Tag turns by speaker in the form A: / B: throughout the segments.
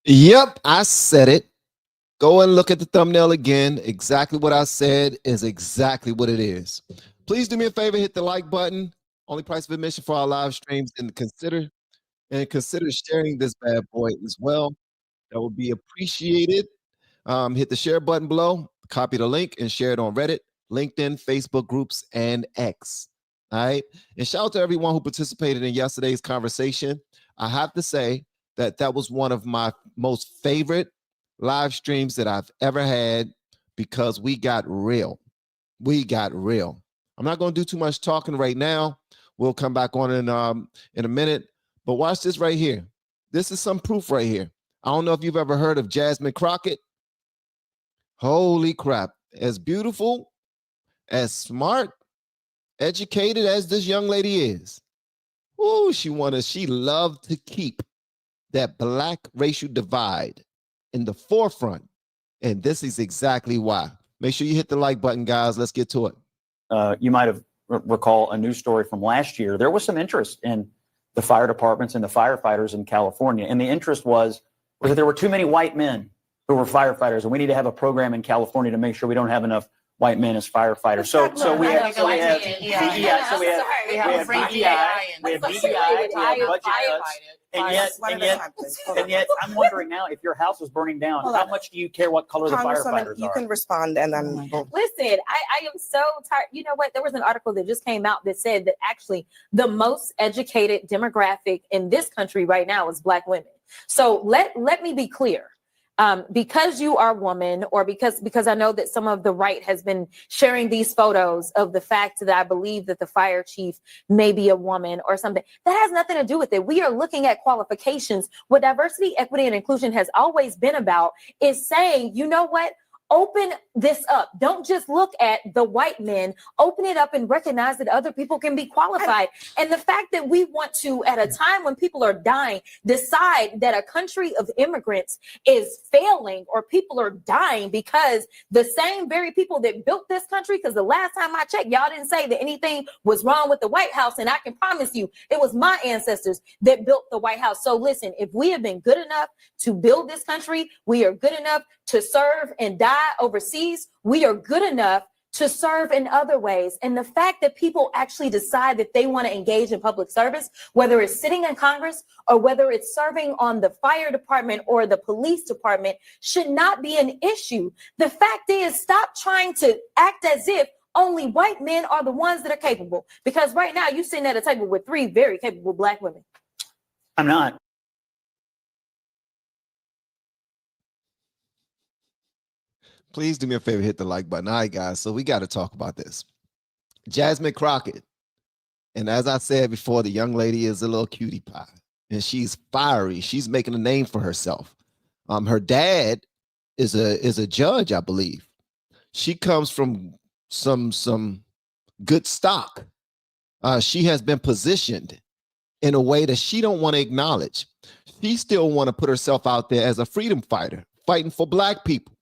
A: Yep, I said it. Go and look at the thumbnail again. Exactly what I said is exactly what it is. Please do me a favor, hit the like button. Only price of admission for our live streams, and consider sharing this bad boy as well. That would be appreciated. Hit the share button below, copy the link, and share it on Reddit, LinkedIn, Facebook groups, and X. All right. And shout out to everyone who participated in yesterday's conversation. I have to say that was one of my most favorite live streams that I've ever had because we got real. We got real. I'm not going to do too much talking right now. We'll come back on in a minute. But watch this right here. This is some proof right here. I don't know if you've ever heard of Jasmine Crockett. Holy crap. As beautiful, as smart, educated as this young lady is. Ooh, she loved to keep that black racial divide in the forefront. And this is exactly why. Make sure you hit the like button, guys. Let's get to it.
B: You might have recall a news story from last year. There was some interest in the fire departments and the firefighters in California. And the interest was that there were too many white men who were firefighters, and we need to have a program in California to make sure we don't have enough white men as firefighters. So we have DEI, we have budget cuts, and yet I'm wondering now, if your house was burning down, how much do you care what color the firefighters are?
C: You can respond and then
D: listen. I am so tired. You know what? There was an article that just came out that said that actually the most educated demographic in this country right now is Black women. So let me be clear. Because you are a woman, or because I know that some of the right has been sharing these photos of the fact that I believe that the fire chief may be a woman or something, that has nothing to do with it. We are looking at qualifications. What diversity, equity, and inclusion has always been about is saying, you know what? Open this up. Don't just look at the white men. Open it up and recognize that other people can be qualified. And the fact that we want to, at a time when people are dying, decide that a country of immigrants is failing, or people are dying because the same very people that built this country, because the last time I checked, y'all didn't say that anything was wrong with the White House. And I can promise you, it was my ancestors that built the White House. So listen, if we have been good enough to build this country, we are good enough to serve and die overseas, we are good enough to serve in other ways. And the fact that people actually decide that they want to engage in public service, whether it's sitting in Congress or whether it's serving on the fire department or the police department, should not be an issue. The fact is, stop trying to act as if only white men are the ones that are capable. Because right now you're sitting at a table with 3 very capable Black women.
B: I'm not.
A: Please do me a favor, hit the like button. All right, guys. So we got to talk about this. Jasmine Crockett. And as I said before, the young lady is a little cutie pie. And she's fiery. She's making a name for herself. Her dad is a judge, I believe. She comes from some good stock. She has been positioned in a way that she don't want to acknowledge. She still want to put herself out there as a freedom fighter, fighting for Black people.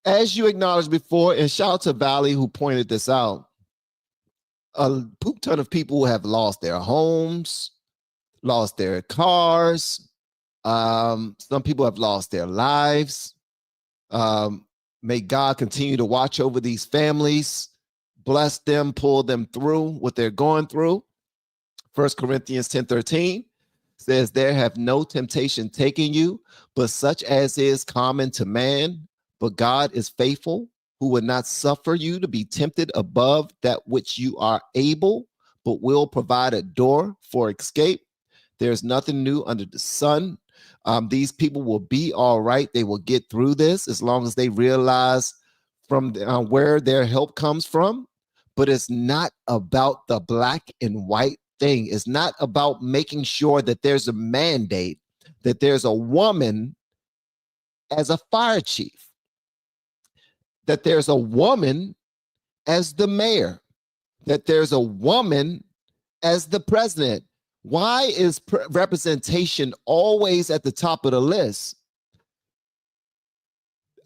A: As you acknowledged before, and shout out to Valley who pointed this out, a poop ton of people have lost their homes, lost their cars. Some people have lost their lives. May God continue to watch over these families, bless them, pull them through what they're going through. 1 Corinthians 10:13 says, there have no temptation taken you, but such as is common to man. But God is faithful, who would not suffer you to be tempted above that which you are able, but will provide a door for escape. There's nothing new under the sun. These people will be all right. They will get through this as long as they realize from where their help comes from. But it's not about the black and white thing. It's not about making sure that there's a mandate, that there's a woman as a fire chief, that there's a woman as the mayor, that there's a woman as the president. Why is representation always at the top of the list?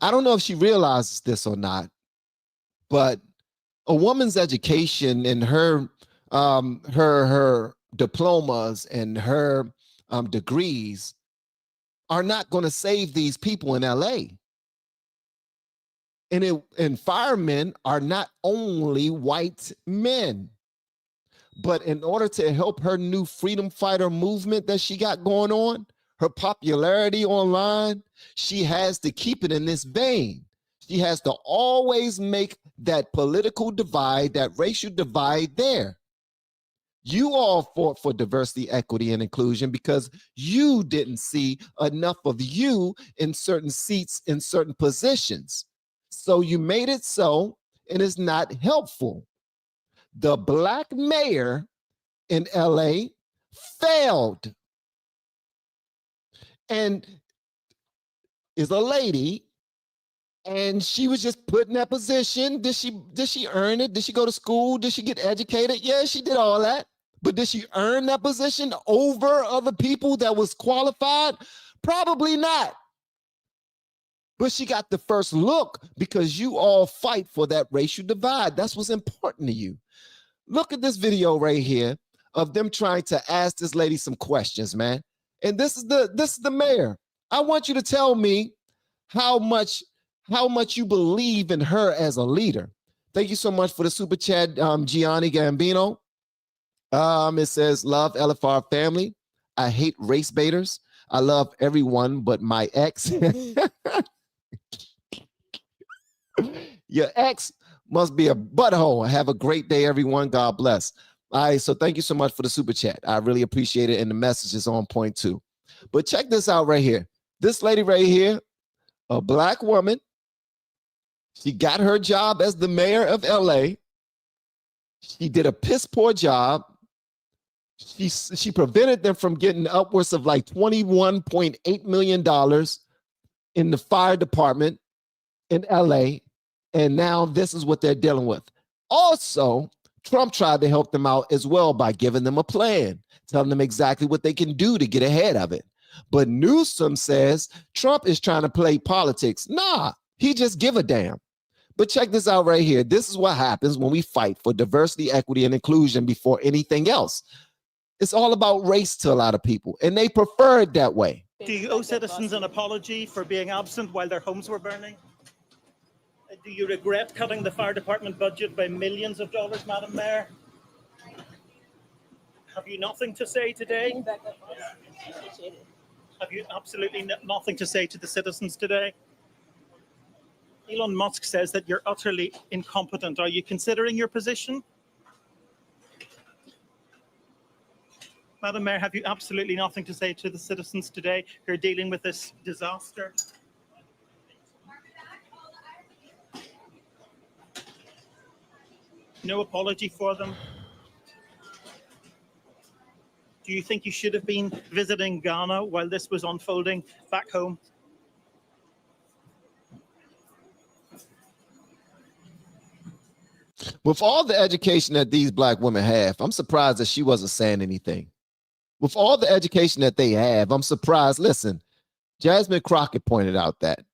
A: I don't know if she realizes this or not, but a woman's education and her diplomas and her degrees are not going to save these people in LA. And firemen are not only white men. But in order to help her new freedom fighter movement that she got going on, her popularity online, she has to keep it in this vein. She has to always make that political divide, that racial divide there. You all fought for diversity, equity, and inclusion because you didn't see enough of you in certain seats, in certain positions. So you made it so, and it's not helpful. The black mayor in LA failed and is a lady, and she was just put in that position. Did she earn it? Did she go to school? Did she get educated? Yeah, she did all that. But did she earn that position over other people that was qualified? Probably not. But she got the first look because you all fight for that racial divide. That's what's important to you. Look at this video right here of them trying to ask this lady some questions, man. And this is the mayor. I want you to tell me how much you believe in her as a leader. Thank you so much for the super chat, Gianni Gambino. It says, love LFR family. I hate race baiters. I love everyone but my ex. Your ex must be a butthole. Have a great day, everyone. God bless. All right, so thank you so much for the super chat. I really appreciate it, and the message is on point too. But check this out right here. This lady right here, a black woman, she got her job as the mayor of LA. She did a piss poor job. She prevented them from getting upwards of like $21.8 million in the fire department in LA. And now this is what they're dealing with. Also, Trump tried to help them out as well by giving them a plan, telling them exactly what they can do to get ahead of it. But Newsom says Trump is trying to play politics. Nah, he just give a damn. But check this out right here. This is what happens when we fight for diversity, equity, and inclusion before anything else. It's all about race to a lot of people, and they prefer it that way.
C: Do you owe citizens an apology for being absent while their homes were burning? Do you regret cutting the fire department budget by millions of dollars, Madam Mayor? Have you nothing to say today? Have you absolutely nothing to say to the citizens today? Elon Musk says that you're utterly incompetent. Are you considering your position? Madam Mayor, have you absolutely nothing to say to the citizens today who are dealing with this disaster? No apology for them? Do you think you should have been visiting Ghana while this was unfolding back home?
A: With all the education that these black women have, I'm surprised that she wasn't saying anything. With all the education that they have, I'm surprised. Listen, Jasmine Crockett pointed out that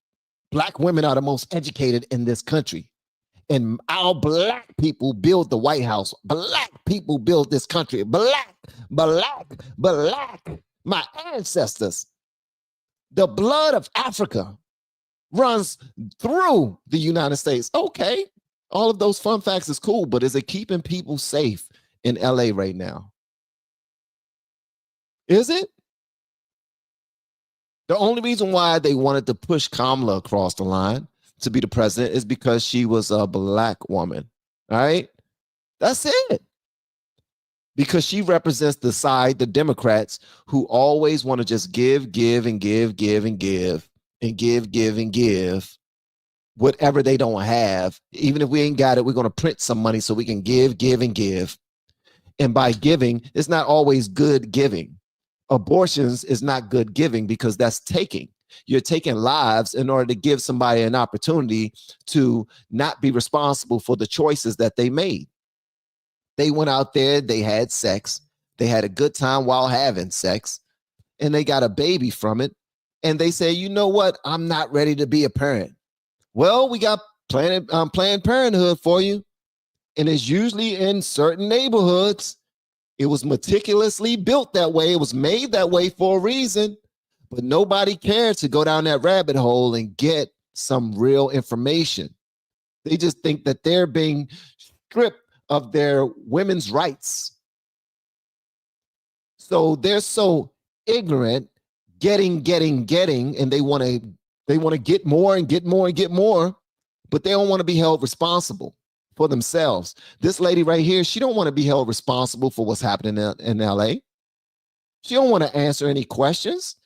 A: black women are the most educated in this country. And our black people build the White House. Black people build this country. Black. My ancestors. The blood of Africa runs through the United States. Okay. All of those fun facts is cool, but is it keeping people safe in LA right now? Is it? The only reason why they wanted to push Kamala across the line to be the president is because she was a black woman. All right? That's it. Because she represents the side, the Democrats, who always want to just give whatever they don't have. Even if we ain't got it, we're going to print some money so we can give. And by giving, it's not always good giving. Abortions is not good giving because that's taking. You're taking lives in order to give somebody an opportunity to not be responsible for the choices that they made. They went out there, they had sex, they had a good time while having sex, and they got a baby from it. And they say, you know what? I'm not ready to be a parent. Well, we got Planned Parenthood for you. And it's usually in certain neighborhoods. It was meticulously built that way. It was made that way for a reason. But nobody cared to go down that rabbit hole and get some real information. They just think that they're being stripped of their women's rights. So they're so ignorant, getting, and they want to get more and get more and get more, but they don't want to be held responsible for themselves. This lady right here, she don't want to be held responsible for what's happening in LA. She don't want to answer any questions.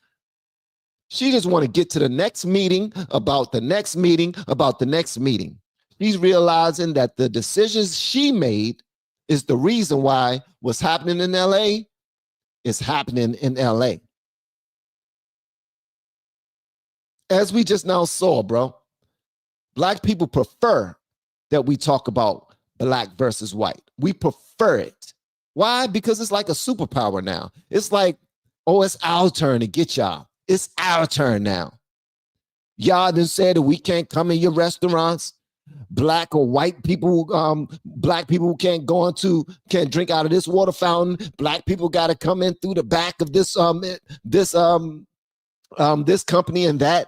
A: She just want to get to the next meeting about the next meeting about the next meeting. She's realizing that the decisions she made is the reason why what's happening in LA is happening in LA. As we just now saw, bro, Black people prefer that we talk about Black versus white. We prefer it. Why? Because it's like a superpower now. It's like, oh, it's our turn to get y'all. It's our turn now. Y'all done said that we can't come in your restaurants. Black or white people, Black people can't drink out of this water fountain. Black people got to come in through the back of this company and that.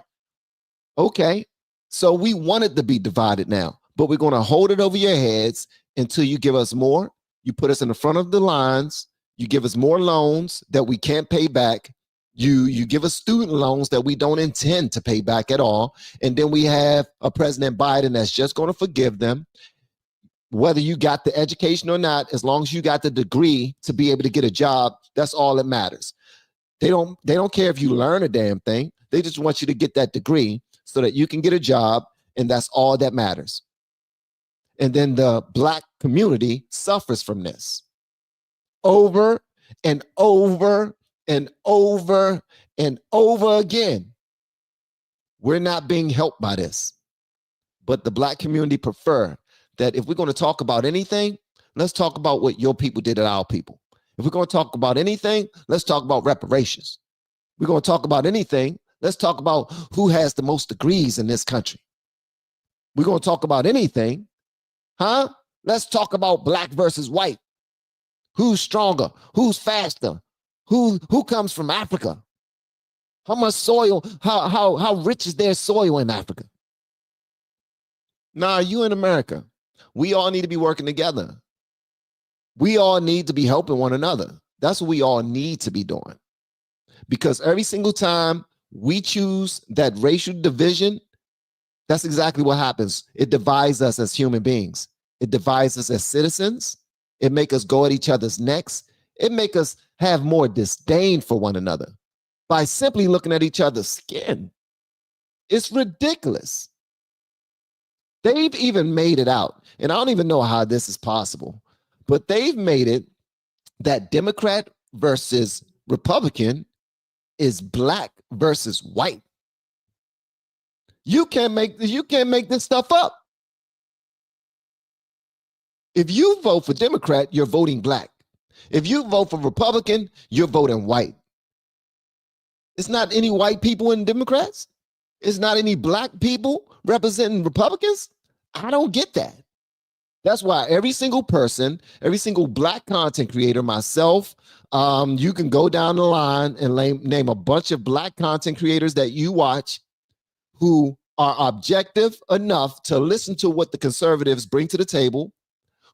A: Okay, so we want it to be divided now, but we're going to hold it over your heads until you give us more. You put us in the front of the lines. You give us more loans that we can't pay back. You give us student loans that we don't intend to pay back at all. And then we have a President Biden that's just going to forgive them. Whether you got the education or not, as long as you got the degree to be able to get a job, that's all that matters. They don't care if you learn a damn thing. They just want you to get that degree so that you can get a job, and that's all that matters. And then the Black community suffers from this over and over and over and over again. We're not being helped by this. But the Black community prefer that if we're going to talk about anything, let's talk about what your people did to our people. If we're going to talk about anything, let's talk about reparations. We're going to talk about anything, let's talk about who has the most degrees in this country. We're going to talk about anything, huh? Let's talk about Black versus white. Who's stronger? Who's faster? Who comes from Africa? How much soil? How rich is their soil in Africa? Nah, you in America. We all need to be working together. We all need to be helping one another. That's what we all need to be doing. Because every single time we choose that racial division, that's exactly what happens. It divides us as human beings. It divides us as citizens. It makes us go at each other's necks. It makes us have more disdain for one another by simply looking at each other's skin. It's ridiculous. They've even made it out, and I don't even know how this is possible, but they've made it that Democrat versus Republican is Black versus white. You can't make this stuff up. If you vote for Democrat, you're voting Black. If you vote for Republican, you're voting white. It's not any white people in Democrats. It's not any Black people representing Republicans. I don't get that. That's why every single person, every single Black content creator, myself, you can go down the line and name a bunch of Black content creators that you watch who are objective enough to listen to what the conservatives bring to the table,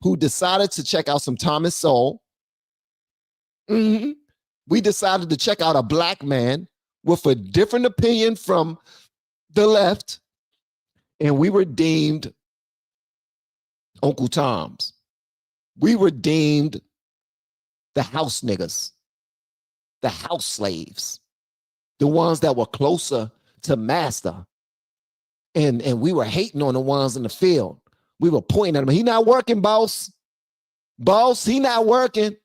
A: who decided to check out some Thomas Sowell. We decided to check out a Black man with a different opinion from the left, and we were deemed Uncle Toms. We were deemed the house niggas, the house slaves, the ones that were closer to master. And we were hating on the ones in the field. We were pointing at him. He not working, boss. Boss, he not working.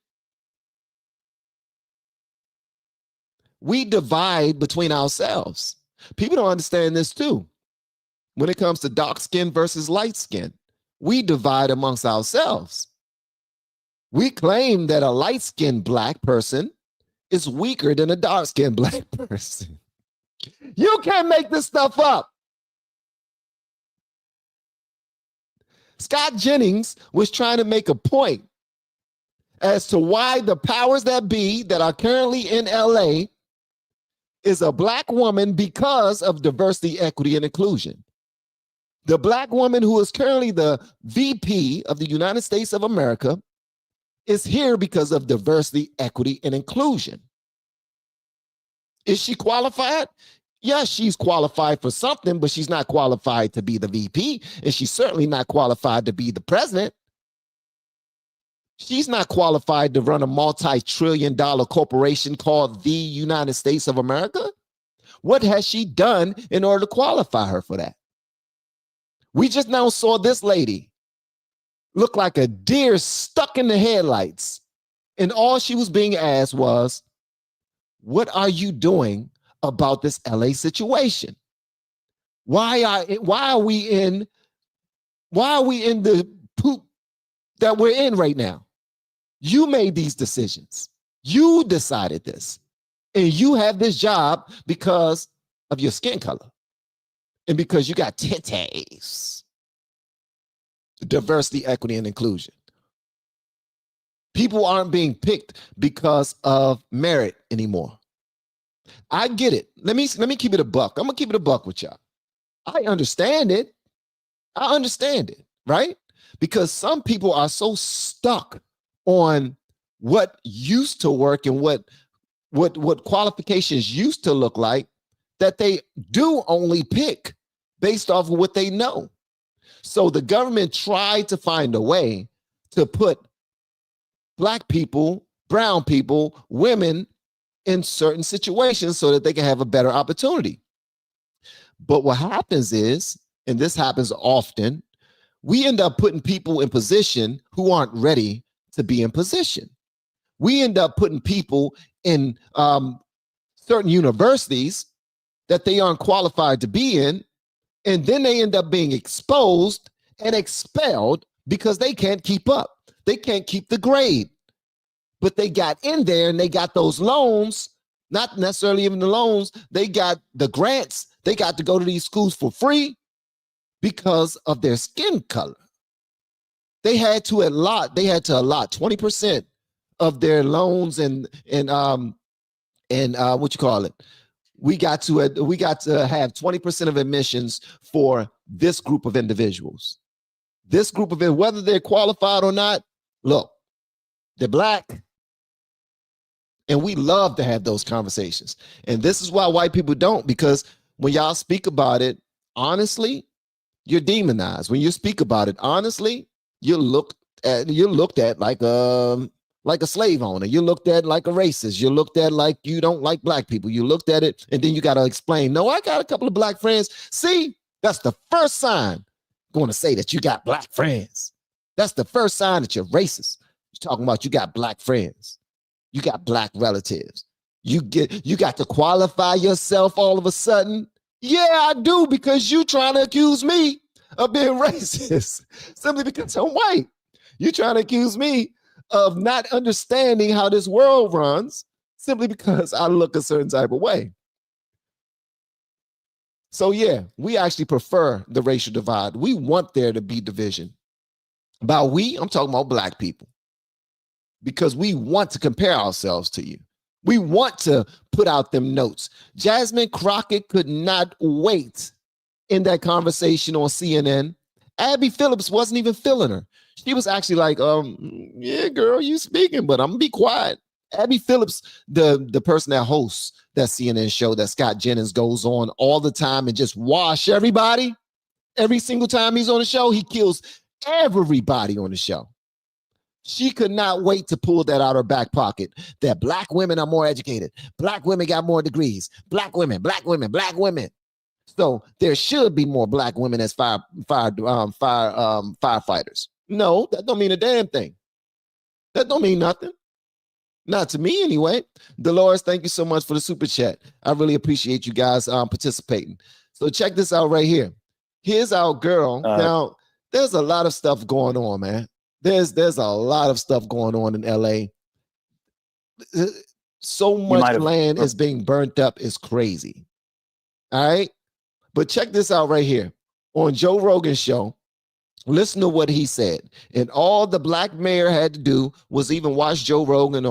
A: We divide between ourselves. People don't understand this too. When it comes to dark skin versus light skin, we divide amongst ourselves. We claim that a light-skinned Black person is weaker than a dark-skinned Black person. You can't make this stuff up. Scott Jennings was trying to make a point as to why the powers that be that are currently in LA is a black woman because of diversity, equity, and inclusion. The black woman who is currently the VP of the United States of America is here because of diversity, equity, and inclusion. Is she qualified? Yes, she's qualified for something, but she's not qualified to be the VP, and she's certainly not qualified to be the president. She's not qualified to run a multi-trillion-dollar corporation called the United States of America. What has she done in order to qualify her for that? We just now saw this lady look like a deer stuck in the headlights, and all she was being asked was, what are you doing about this LA situation? Why are we in the poop that we're in right now? You made these decisions. You decided this. And you have this job because of your skin color and because you got titties. Diversity, equity, and inclusion. People aren't being picked because of merit anymore. I get it. Let me keep it a buck. I'm gonna keep it a buck with y'all. I understand it. Right? Because some people are so stuck on what used to work and what qualifications used to look like that they do only pick based off of what they know. So the government tried to find a way to put black people, brown people, women in certain situations so that they can have a better opportunity. But what happens is, and this happens often, we end up putting people in position who aren't ready to be in position. We end up putting people in certain universities that they aren't qualified to be in, and then they end up being exposed and expelled because they can't keep up. They can't keep the grade. But they got in there and they got those loans, not necessarily even the loans, they got the grants. They got to go to these schools for free because of their skin color. They had to allot 20% of their loans and what you call it. We got to have 20% of admissions for this group of individuals. This group of, whether they're qualified or not, look, they're black. And we love to have those conversations. And this is why white people don't, because when y'all speak about it, honestly, you're demonized. When you speak about it, honestly, you're looked at like a slave owner. You're looked at like a racist. You're looked at like you don't like black people. You looked at it, and then you got to explain, no, I got a couple of black friends. See, that's the first sign going to say that you got black friends. That's the first sign that you're racist. You're talking about you got black friends. You got black relatives. You got to qualify yourself all of a sudden. Yeah, I do, because you trying to accuse me of being racist simply because I'm white. You trying to accuse me of not understanding how this world runs simply because I look a certain type of way. So yeah, we actually prefer the racial divide. We want there to be division. By we, I'm talking about black people, because we want to compare ourselves to you. We want to put out them notes. Jasmine Crockett could not wait in that conversation on CNN. Abby Phillips wasn't even feeling her. She was actually like, yeah, girl, you speaking, but I'm gonna be quiet. Abby Phillips, the person that hosts that CNN show that Scott Jennings goes on all the time and just wash everybody. Every single time he's on the show, he kills everybody on the show. She could not wait to pull that out of her back pocket, that black women are more educated. Black women got more degrees. Black women. So there should be more black women as firefighters. No, that don't mean a damn thing. That don't mean nothing. Not to me anyway. Dolores, thank you so much for the super chat. I really appreciate you guys participating. So check this out right here. Here's our girl. Now, there's a lot of stuff going on, man. There's a lot of stuff going on in LA. So much land is being burnt up. It's crazy. All right. But check this out right here. On Joe Rogan's show, Listen to what he said. And all the black mayor had to do was even watch Joe Rogan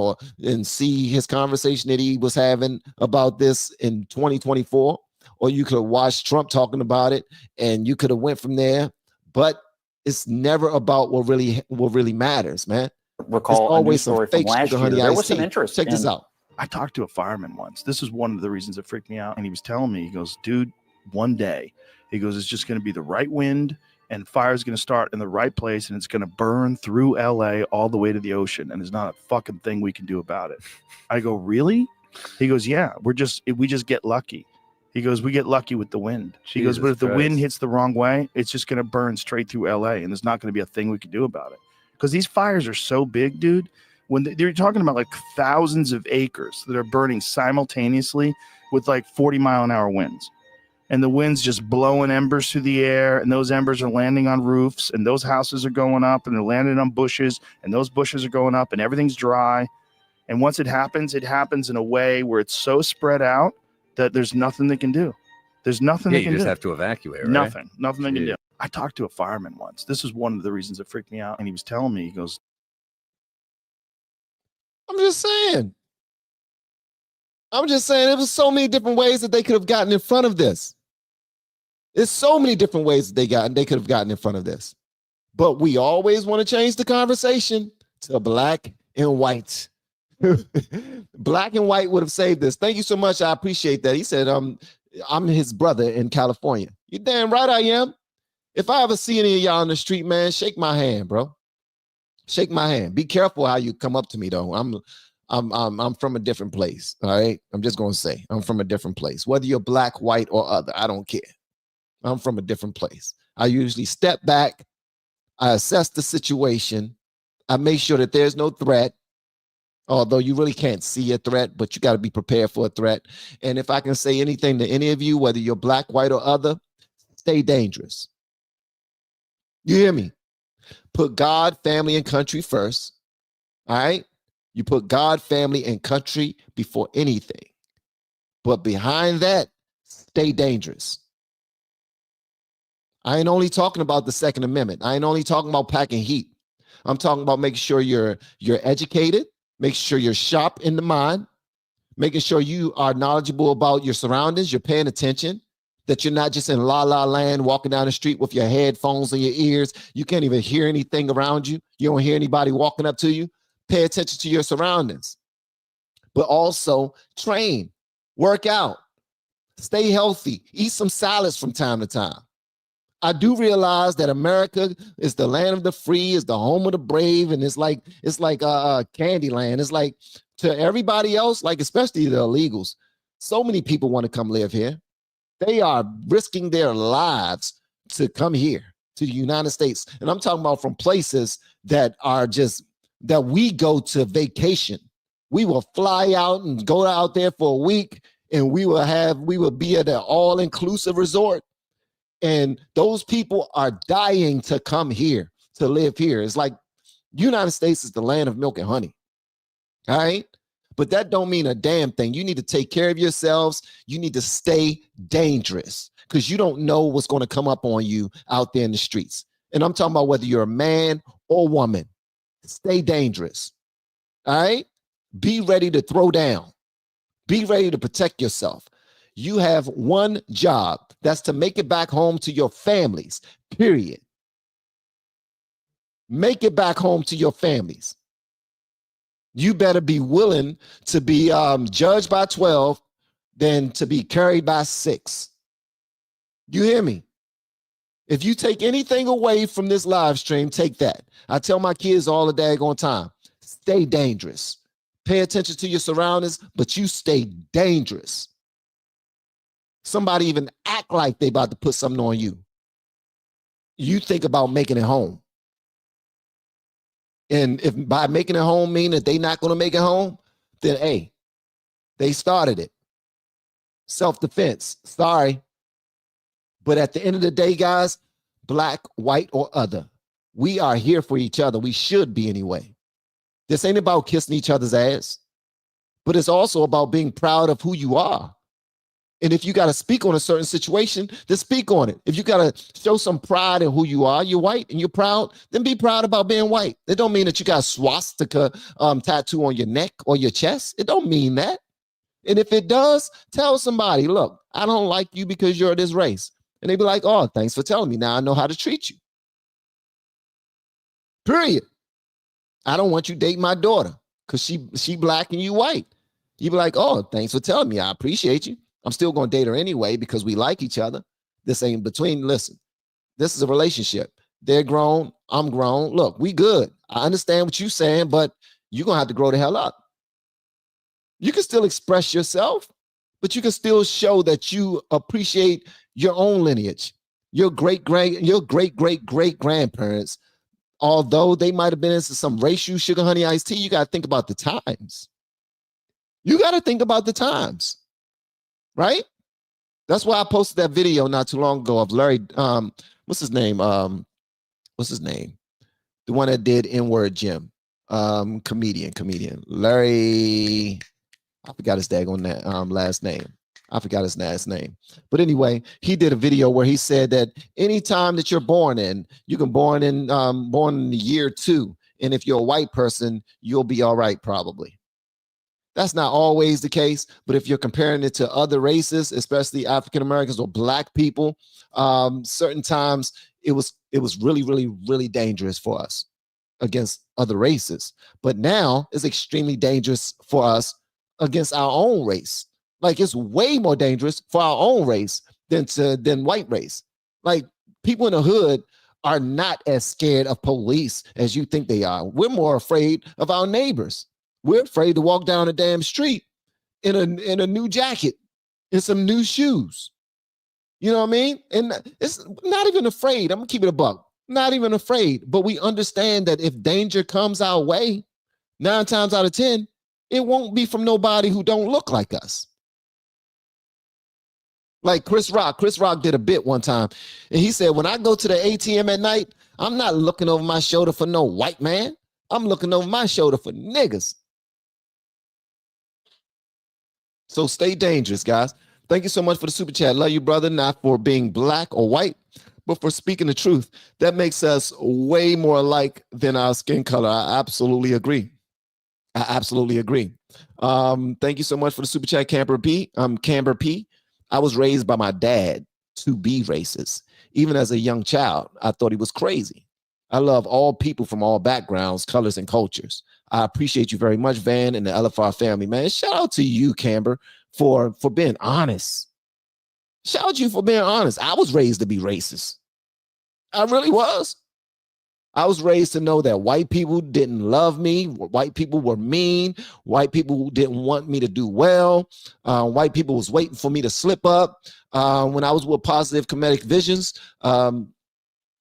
A: and see his conversation that he was having about this in 2024. Or you could have watched Trump talking about it and you could have went from there. But it's never about what really matters, man.
B: Recall a news story from last year. There was some interest.
A: Check this out.
E: I talked to a fireman once. This is one of the reasons that freaked me out. And he was telling me, he goes, dude, one day, he goes, it's just going to be the right wind and fire is going to start in the right place and it's going to burn through LA all the way to the ocean. And there's not a fucking thing we can do about it. I go, really? He goes, yeah, we just get lucky. He goes, we get lucky with the wind. He goes, but if the wind hits the wrong way, it's just going to burn straight through LA and there's not going to be a thing we can do about it. Because these fires are so big, dude. When they're talking about like thousands of acres that are burning simultaneously with like 40-mile-an-hour winds. And the wind's just blowing embers through the air, and those embers are landing on roofs, and those houses are going up, and they're landing on bushes, and those bushes are going up, and everything's dry. And once it happens in a way where it's so spread out that there's nothing they can do. There's nothing they can do.
F: You just have to evacuate, right?
E: Nothing they can do. I talked to a fireman once. This is one of the reasons that freaked me out. And he was telling me, he goes,
A: I'm just saying. There was so many different ways that they could have gotten in front of this. There's so many different ways that they could have gotten in front of this. But we always want to change the conversation to black and white. Black and white would have saved this. Thank you so much. I appreciate that. He said, I'm his brother in California. You damn right I am. If I ever see any of y'all on the street, man, shake my hand, bro. Shake my hand. Be careful how you come up to me, though. I'm from a different place. All right. I'm just gonna say I'm from a different place. Whether you're black, white, or other, I don't care. I'm from a different place. I usually step back. I assess the situation. I make sure that there's no threat. Although you really can't see a threat, but you got to be prepared for a threat. And if I can say anything to any of you, whether you're black, white, or other, stay dangerous. You hear me? Put God, family, and country first. All right? You put God, family, and country before anything. But behind that, stay dangerous. I ain't only talking about the Second Amendment. I ain't only talking about packing heat. I'm talking about making sure you're educated, making sure you're sharp in the mind, making sure you are knowledgeable about your surroundings, you're paying attention, that you're not just in la-la land walking down the street with your headphones in your ears. You can't even hear anything around you. You don't hear anybody walking up to you. Pay attention to your surroundings. But also train, work out, stay healthy, eat some salads from time to time. I do realize that America is the land of the free, is the home of the brave, and it's like Candyland. It's like to everybody else, like especially the illegals, so many people want to come live here. They are risking their lives to come here to the United States. And I'm talking about from places that are just, that we go to vacation. We will fly out and go out there for a week and we will be at an all-inclusive resort. And those people are dying to come here, to live here. It's like United States is the land of milk and honey. All right? But that don't mean a damn thing. You need to take care of yourselves. You need to stay dangerous because you don't know what's going to come up on you out there in the streets. And I'm talking about whether you're a man or woman. Stay dangerous. All right? Be ready to throw down. Be ready to protect yourself. You have one job. That's to make it back home to your families, period. Make it back home to your families. You better be willing to be judged by 12 than to be carried by 6. You hear me? If you take anything away from this live stream, take that. I tell my kids all the daggone time, stay dangerous. Pay attention to your surroundings, but you stay dangerous. Somebody even act like they about to put something on you. You think about making it home. And if by making it home mean that they not going to make it home, then hey, they started it. Self-defense. Sorry. But at the end of the day, guys, black, white, or other, we are here for each other. We should be anyway. This ain't about kissing each other's ass, but it's also about being proud of who you are. And if you got to speak on a certain situation, then speak on it. If you got to show some pride in who you are, you're white and you're proud, then be proud about being white. It don't mean that you got a swastika tattoo on your neck or your chest. It don't mean that. And if it does, tell somebody, look, I don't like you because you're this race. And they be like, oh, thanks for telling me. Now I know how to treat you. Period. I don't want you dating my daughter because she black and you white. You be like, oh, thanks for telling me. I appreciate you. I'm still going to date her anyway because we like each other. This ain't between, listen, this is a relationship. They're grown. I'm grown. Look, we good. I understand what you're saying, but you're going to have to grow the hell up. You can still express yourself, but you can still show that you appreciate your own lineage. Your great grandparents, although they might have been into some racial sugar honey iced tea, you got to think about the times. You got to think about the times. Right? That's why I posted that video not too long ago of Larry, what's his name? The one that did N-Word Jim. Comedian. Larry, I forgot his daggone last name. I forgot his last name. But anyway, he did a video where he said that anytime that you're born in, you can born in the year 2. And if you're a white person, you'll be all right, probably. That's not always the case, but if you're comparing it to other races, especially African Americans or black people, certain times it was really, really, really dangerous for us against other races. But now it's extremely dangerous for us against our own race. Like it's way more dangerous for our own race than white race. Like people in the hood are not as scared of police as you think they are. We're more afraid of our neighbors. We're afraid to walk down a damn street in a new jacket and some new shoes. You know what I mean? And it's not even afraid. I'm gonna keep it a buck. Not even afraid, but we understand that if danger comes our way, 9 times out of 10, it won't be from nobody who don't look like us. Like Chris Rock did a bit one time, and he said, when I go to the ATM at night, I'm not looking over my shoulder for no white man. I'm looking over my shoulder for niggas. So stay dangerous, guys. Thank you so much for the super chat. Love you, brother, not for being black or white, but for speaking the truth. That makes us way more alike than our skin color. I absolutely agree. Thank you so much for the super chat, Camber P. I was raised by my dad to be racist. Even as a young child, I thought he was crazy. I love all people from all backgrounds, colors, and cultures. I appreciate you very much, Van, and the LFR family, man. Shout out to you, Camber, for being honest. Shout out to you for being honest. I was raised to be racist. I really was. I was raised to know that white people didn't love me. White people were mean. White people didn't want me to do well. White people was waiting for me to slip up. When I was with Positive Comedic Visions,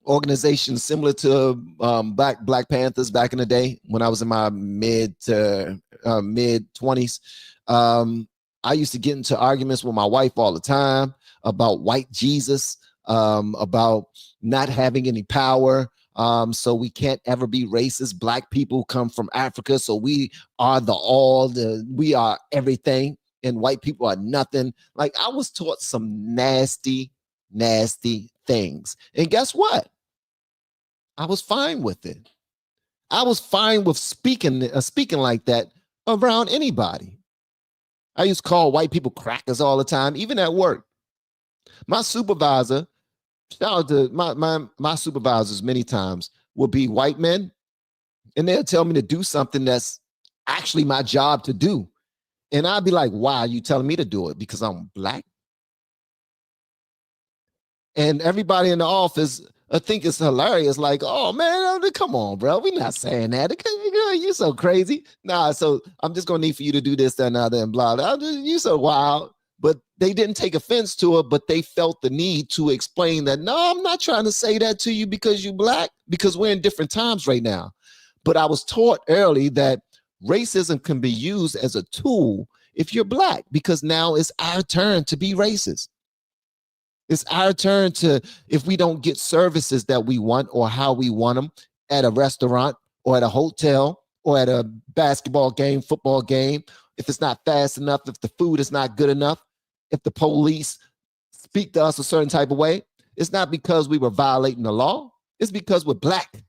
A: organization similar to Black Panthers back in the day when I was in my mid 20s. I used to get into arguments with my wife all the time about white Jesus, about not having any power. So we can't ever be racist. Black people come from Africa, so we are we are everything, and white people are nothing. Like I was taught some nasty things, and guess what? I was fine with it. I was fine with speaking like that around anybody. I used to call white people crackers all the time, even at work. My supervisor, shout out to my supervisors many times, will be white men, and they'll tell me to do something that's actually my job to do. And I'd be like, why are you telling me to do it? Because I'm black? And everybody in the office, I think it's hilarious. Like, oh man, come on, bro. We're not saying that. You're so crazy. Nah, so I'm just gonna need for you to do this, that, and other, and blah, blah. You're so wild. But they didn't take offense to it, but they felt the need to explain that, no, I'm not trying to say that to you because you're black, because we're in different times right now. But I was taught early that racism can be used as a tool if you're black, because now it's our turn to be racist. It's our turn to, if we don't get services that we want or how we want them at a restaurant or at a hotel or at a basketball game, football game, if it's not fast enough, if the food is not good enough, if the police speak to us a certain type of way, it's not because we were violating the law. It's because we're black.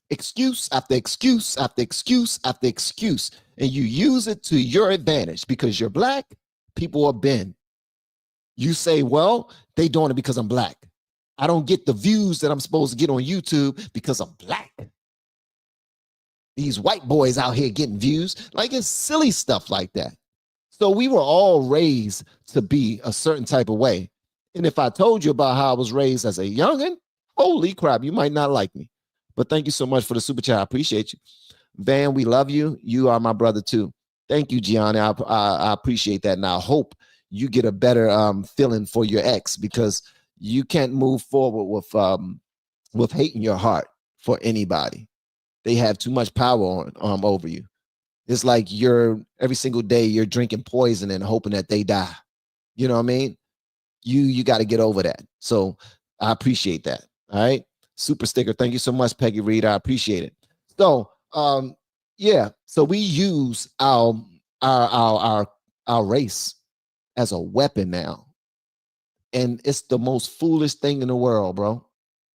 A: Excuse after excuse after excuse after excuse. And you use it to your advantage because you're black, people are bend. You say, well, they doing it because I'm black. I don't get the views that I'm supposed to get on YouTube because I'm black. These white boys out here getting views. Like, it's silly stuff like that. So we were all raised to be a certain type of way. And if I told you about how I was raised as a youngin', holy crap, you might not like me. But thank you so much for the super chat. I appreciate you. Van, we love you. You are my brother too. Thank you, Gianni. I appreciate that. And I hope you get a better feeling for your ex, because you can't move forward with hate in your heart for anybody. They have too much power on over you. It's like you're every single day you're drinking poison and hoping that they die. You know what I mean? You got to get over that. So I appreciate that. All right. Super sticker. Thank you so much, Peggy Reed. I appreciate it. So yeah. So we use our race as a weapon now. And it's the most foolish thing in the world, bro.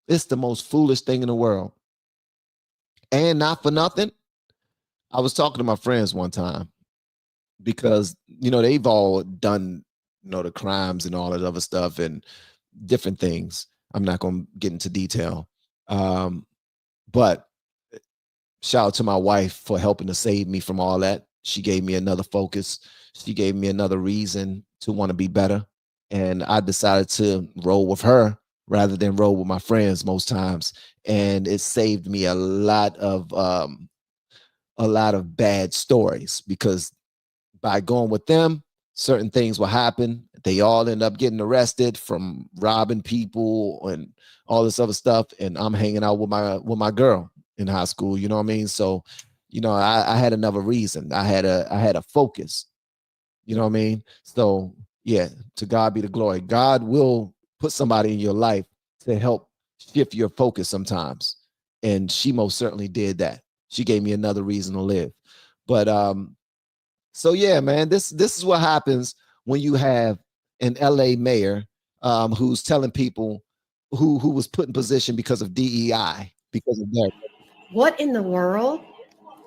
A: It's the most foolish thing in the world. And not for nothing, I was talking to my friends one time because, they've all done, the crimes and all that other stuff and different things. I'm not going to get into detail. But shout out to my wife for helping to save me from all that. She gave me another focus. She gave me another reason to want to be better. And I decided to roll with her rather than roll with my friends most times. And it saved me a lot of bad stories, because by going with them, certain things will happen. They all end up getting arrested from robbing people and all this other stuff. And I'm hanging out with my girl in high school. You know what I mean? So, I had another reason. I had a focus. You know what I mean? So yeah, to God be the glory. God will put somebody in your life to help shift your focus sometimes. And she most certainly did that. She gave me another reason to live. But so yeah, man, this is what happens when you have an LA mayor who's telling people who was put in position because of DEI, because of that.
F: What in the world?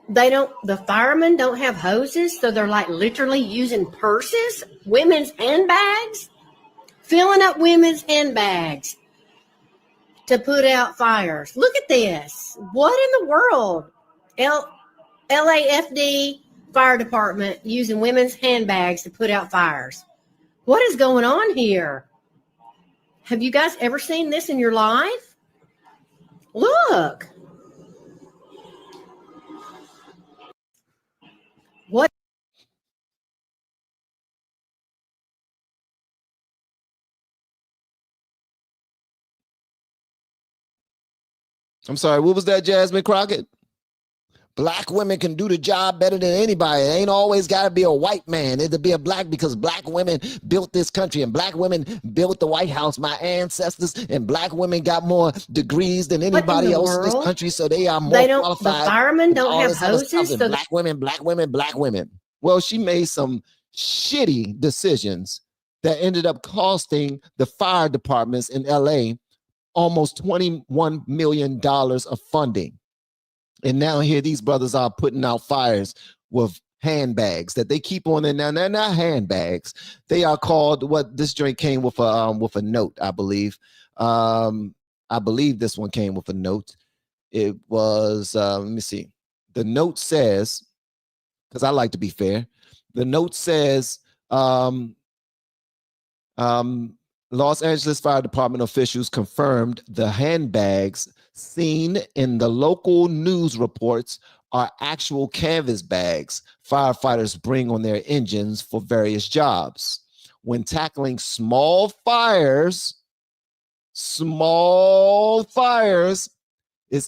F: The firemen don't have hoses, so they're like literally using purses, women's handbags, filling up women's handbags to put out fires. Look at this. What in the world? LAFD fire department using women's handbags to put out fires. What is going on here? Have you guys ever seen this in your life? Look. What?
A: I'm sorry, what was that, Jasmine Crockett? Black women can do the job better than anybody. It ain't always got to be a white man. It'll be a black, because black women built this country and black women built the White House, my ancestors, and black women got more degrees than anybody else in this country, so they are more qualified.
F: The firemen don't have hoses. So
A: black women, black women, black women. Well, she made some shitty decisions that ended up costing the fire departments in LA almost $21 million of funding. And now here these brothers are putting out fires with handbags that they keep on there. Now they're not handbags. They are called, what this drink came with a note, I believe. I believe this one came with a note. It was, let me see. The note says, because I like to be fair, the note says, Los Angeles Fire Department officials confirmed the handbags seen in the local news reports are actual canvas bags firefighters bring on their engines for various jobs. When tackling small fires, it's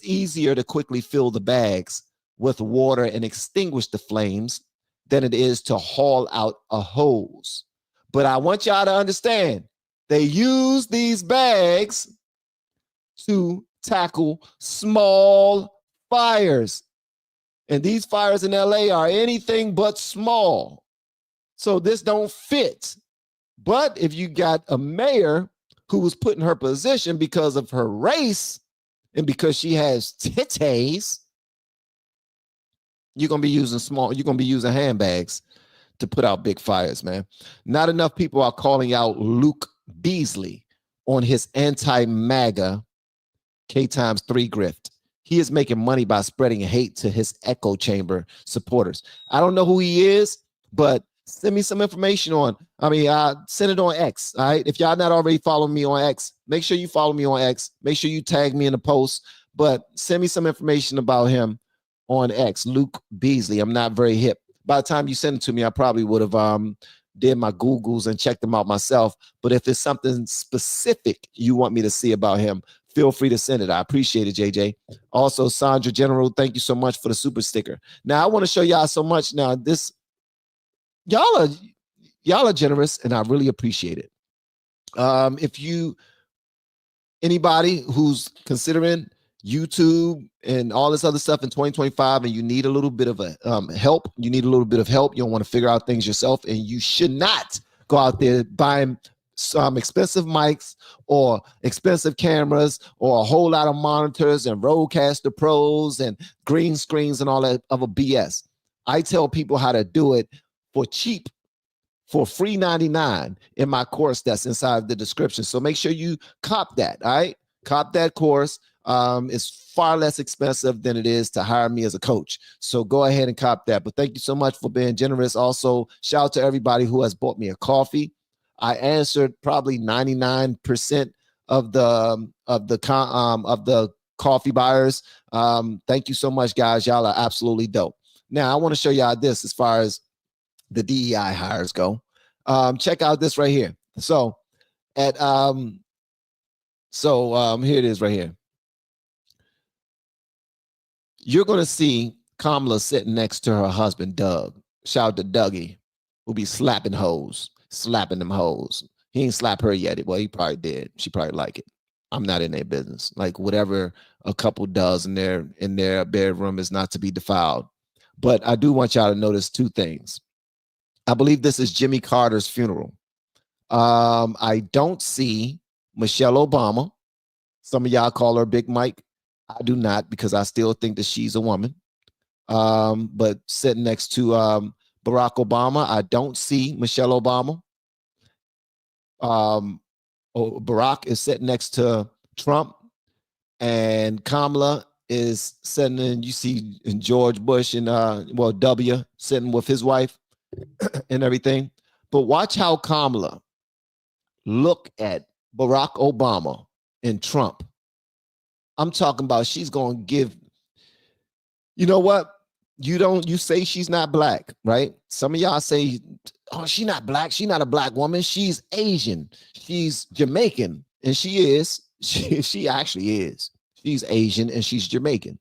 A: easier to quickly fill the bags with water and extinguish the flames than it is to haul out a hose. But I want y'all to understand, they use these bags to tackle small fires. And these fires in LA are anything but small. So this don't fit. But if you got a mayor who was put in her position because of her race and because she has titties, you're going to be using handbags to put out big fires, man. Not enough people are calling out Luke Beasley on his anti-MAGA K times 3 grift. He is making money by spreading hate to his echo chamber supporters. I don't know who he is, but send me some information send it on X. All right. If y'all not already following me on X, make sure you follow me on X. Make sure you tag me in the post, but send me some information about him on X, Luke Beasley. I'm not very hip. By the time you send it to me, I probably would have did my Googles and checked them out myself. But if there's something specific you want me to see about him, feel free to send it. I appreciate it, JJ. Also, Sandra General, thank you so much for the super sticker. Now, I want to show y'all so much. Now, y'all are generous, and I really appreciate it. Anybody who's considering YouTube and all this other stuff in 2025, and you need a little bit of help, you don't want to figure out things yourself, and you should not go out there buying some expensive mics or expensive cameras or a whole lot of monitors and Rodecaster Pros and green screens and all that other BS. I tell people how to do it for cheap, for free 99 in my course that's inside the description. So make sure you cop that, all right? Cop that course. It's far less expensive than it is to hire me as a coach. So go ahead and cop that. But thank you so much for being generous. Also, shout out to everybody who has bought me a coffee. I answered probably 99% of the coffee buyers. Thank you so much, guys. Y'all are absolutely dope. Now, I want to show y'all this as far as the DEI hires go. Check out this right here. So here it is right here. You're going to see Kamala sitting next to her husband, Doug. Shout out to Dougie, who be slapping them hoes. He ain't slap her yet. Well, he probably did. She probably like it. I'm not in their business. Like whatever a couple does in their bedroom is not to be defiled. But I do want y'all to notice 2 things. I believe this is Jimmy Carter's funeral. I don't see Michelle Obama. Some of y'all call her Big Mike. I do not, because I still think that she's a woman. But sitting next to Barack Obama, I don't see Michelle Obama. Barack is sitting next to Trump, and Kamala is sitting in, you see in George Bush and W sitting with his wife and everything. But watch how Kamala look at Barack Obama and Trump. I'm talking about she's going to give, you know what? You say she's not black, right? Some of y'all say, oh, she's not black. She's not a black woman. She's Asian. She's Jamaican. And she is. She actually is. She's Asian and she's Jamaican.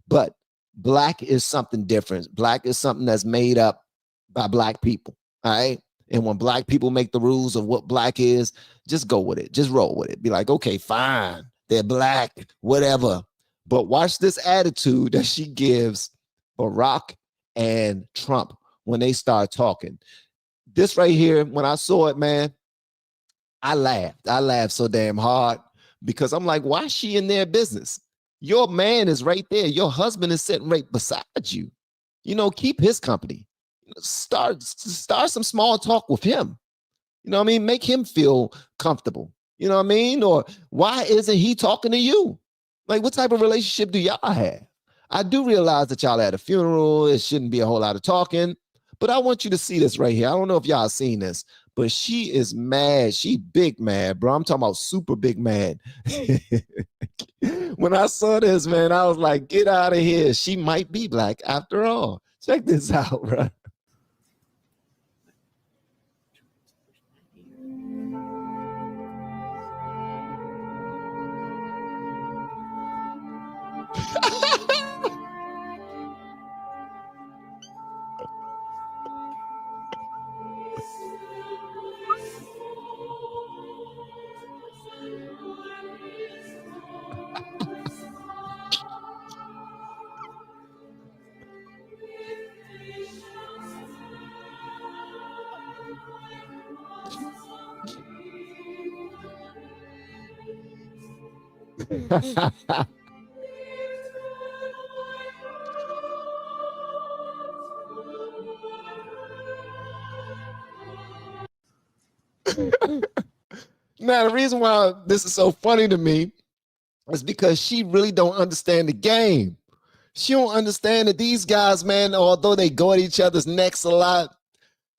A: But black is something different. Black is something that's made up by black people. All right. And when black people make the rules of what black is, just go with it. Just roll with it. Be like, okay, fine. They're black, whatever. But watch this attitude that she gives Barack and Trump when they start talking. This right here, when I saw it, man, I laughed. I laughed so damn hard because I'm like, why is she in their business? Your man is right there. Your husband is sitting right beside you. You know, keep his company. Start some small talk with him. You know what I mean? Make him feel comfortable. You know what I mean? Or why isn't he talking to you? Like, what type of relationship do y'all have? I do realize that y'all at a funeral. It shouldn't be a whole lot of talking. But I want you to see this right here. I don't know if y'all seen this, but she is mad. She big mad, bro. I'm talking about super big mad. When I saw this, man, I was like, get out of here. She might be black after all. Check this out, bro. Now, the reason why this is so funny to me is because she really don't understand the game. She don't understand that these guys, man, although they go at each other's necks a lot,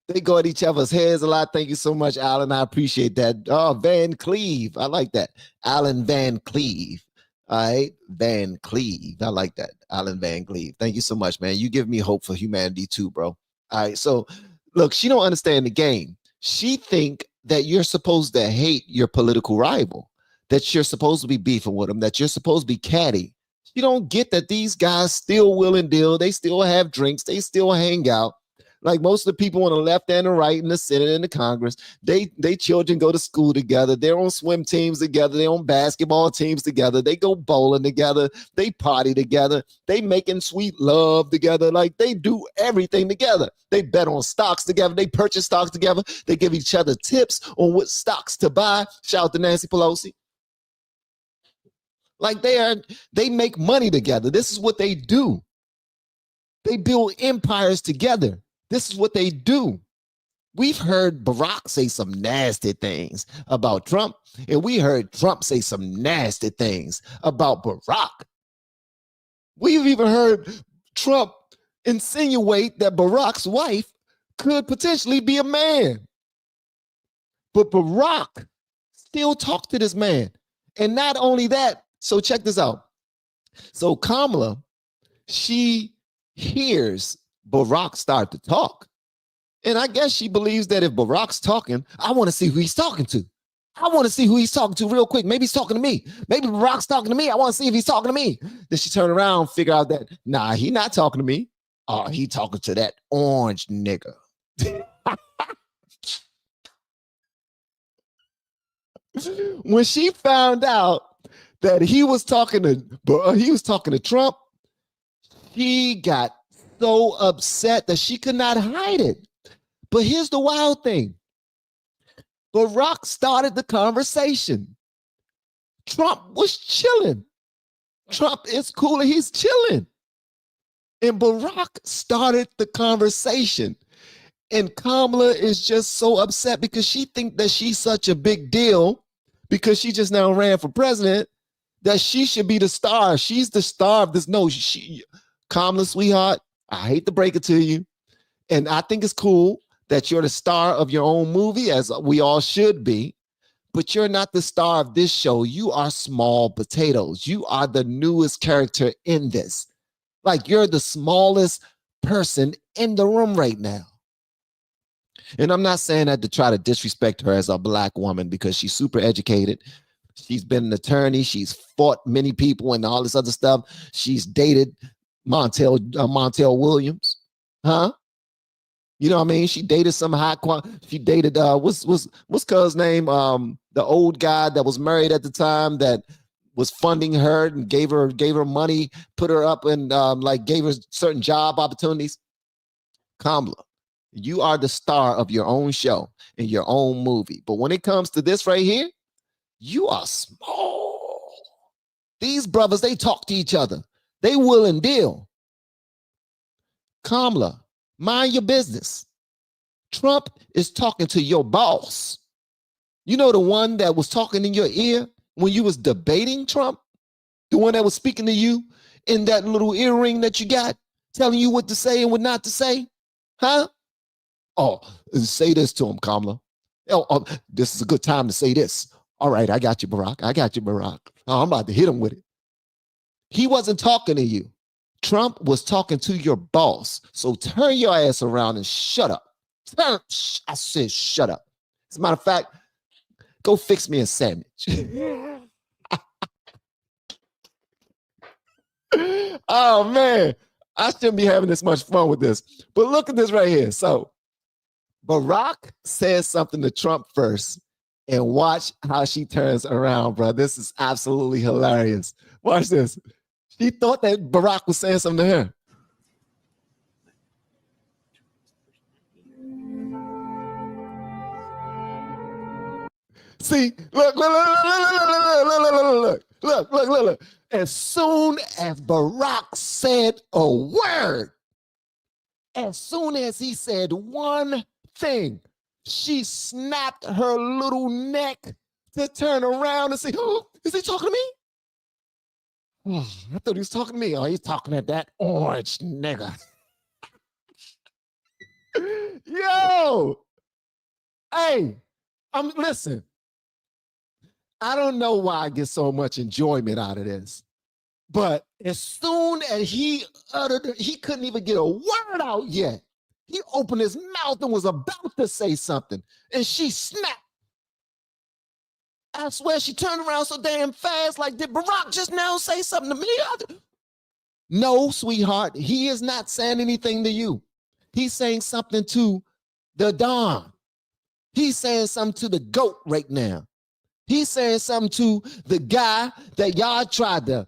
A: they go at each other's heads a lot. Thank you so much, Alan. I appreciate that. Oh, Van Cleve. I like that. Alan Van Cleve. All right. Van Cleve. I like that. Alan Van Cleve. Thank you so much, man. You give me hope for humanity too, bro. All right. So look, she don't understand the game. She think that you're supposed to hate your political rival, that you're supposed to be beefing with them, that you're supposed to be catty. You don't get that these guys still will and deal. They still have drinks. They still hang out. Like most of the people on the left and the right in the Senate and the Congress, they children go to school together. They're on swim teams together. They're on basketball teams together. They go bowling together. They party together. They making sweet love together. Like they do everything together. They bet on stocks together. They purchase stocks together. They give each other tips on what stocks to buy. Shout out to Nancy Pelosi. Like they make money together. This is what they do. They build empires together. This is what they do. We've heard Barack say some nasty things about Trump, and we heard Trump say some nasty things about Barack. We've even heard Trump insinuate that Barack's wife could potentially be a man. But Barack still talks to this man. And not only that, so check this out. So Kamala, she hears Barack start to talk. And I guess she believes that if Barack's talking, I want to see who he's talking to. I want to see who he's talking to real quick. Maybe he's talking to me. Maybe Barack's talking to me. I want to see if he's talking to me. Then she turned around, figure out that, nah, he not talking to me. Oh, he talking to that orange nigga. When she found out that he was talking to Trump, she got so upset that she could not hide it. But here's the wild thing. Barack started the conversation. Trump was chilling. Trump is cool and he's chilling. And Barack started the conversation. And Kamala is just so upset because she thinks that she's such a big deal because she just now ran for president that she should be the star. She's the star of this. No, Kamala, sweetheart, I hate to break it to you. And I think it's cool that you're the star of your own movie, as we all should be, but you're not the star of this show. You are small potatoes. You are the newest character in this. Like you're the smallest person in the room right now. And I'm not saying that to try to disrespect her as a Black woman because she's super educated. She's been an attorney. She's fought many people and all this other stuff. She's dated Montel Williams. Huh? You know what I mean? She dated some she dated what's cuz name? The old guy that was married at the time that was funding her and gave her money, put her up and like gave her certain job opportunities. Kamala, you are the star of your own show and your own movie. But when it comes to this right here, you are small. These brothers, they talk to each other. They will and deal. Kamala, mind your business. Trump is talking to your boss. You know the one that was talking in your ear when you was debating Trump? The one that was speaking to you in that little earring that you got, telling you what to say and what not to say? Huh? Oh, say this to him, Kamala. Oh, this is a good time to say this. All right, I got you, Barack. I got you, Barack. Oh, I'm about to hit him with it. He wasn't talking to you. Trump was talking to your boss. So turn your ass around and shut up. I said shut up. As a matter of fact, go fix me a sandwich. Oh, man. I shouldn't be having this much fun with this. But look at this right here. So Barack says something to Trump first. And watch how she turns around, bro. This is absolutely hilarious. Watch this. She thought that Barack was saying something to her. See, look. Look. As soon as Barack said a word, as soon as he said one thing, she snapped her little neck to turn around and say, oh, is he talking to me? Oh, I thought he was talking to me. Oh, he's talking to that orange nigga. Yo, hey, listen. I don't know why I get so much enjoyment out of this, but as soon as he uttered, he couldn't even get a word out yet. He opened his mouth and was about to say something, and she snapped. I swear she turned around so damn fast, like, did Barack just now say something to me? No, sweetheart, he is not saying anything to you. He's saying something to the Don. He's saying something to the GOAT right now. He's saying something to the guy that y'all tried to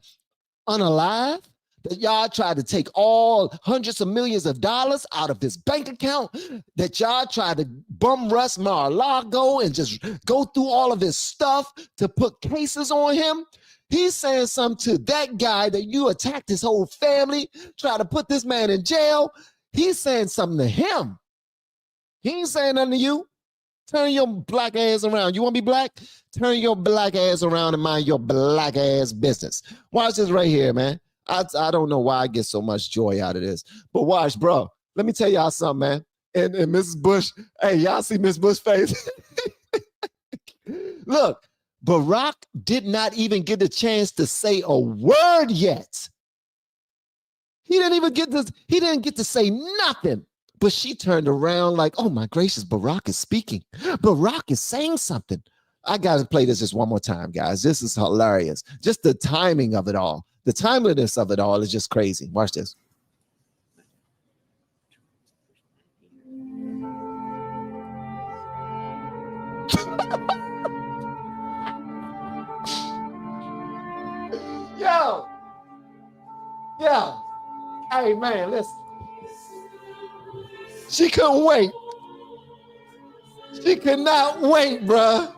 A: unalive, that y'all tried to take all hundreds of millions of dollars out of his bank account, that y'all tried to bum rush Mar-a-Lago and just go through all of his stuff to put cases on him. He's saying something to that guy that you attacked his whole family, try to put this man in jail. He's saying something to him. He ain't saying nothing to you. Turn your black ass around. You want to be black? Turn your black ass around and mind your black ass business. Watch this right here, man. I don't know why I get so much joy out of this, but watch, bro. Let me tell y'all something, man. And Mrs. Bush, hey, y'all see Miss Bush's face? Look, Barack did not even get the chance to say a word yet. He didn't get to say nothing. But she turned around like, oh my gracious, Barack is speaking. Barack is saying something. I got to play this just one more time, guys. This is hilarious. Just the timing of it all. The timeliness of it all is just crazy. Watch this. Yo. Hey, man, listen. She couldn't wait. She could not wait, bruh.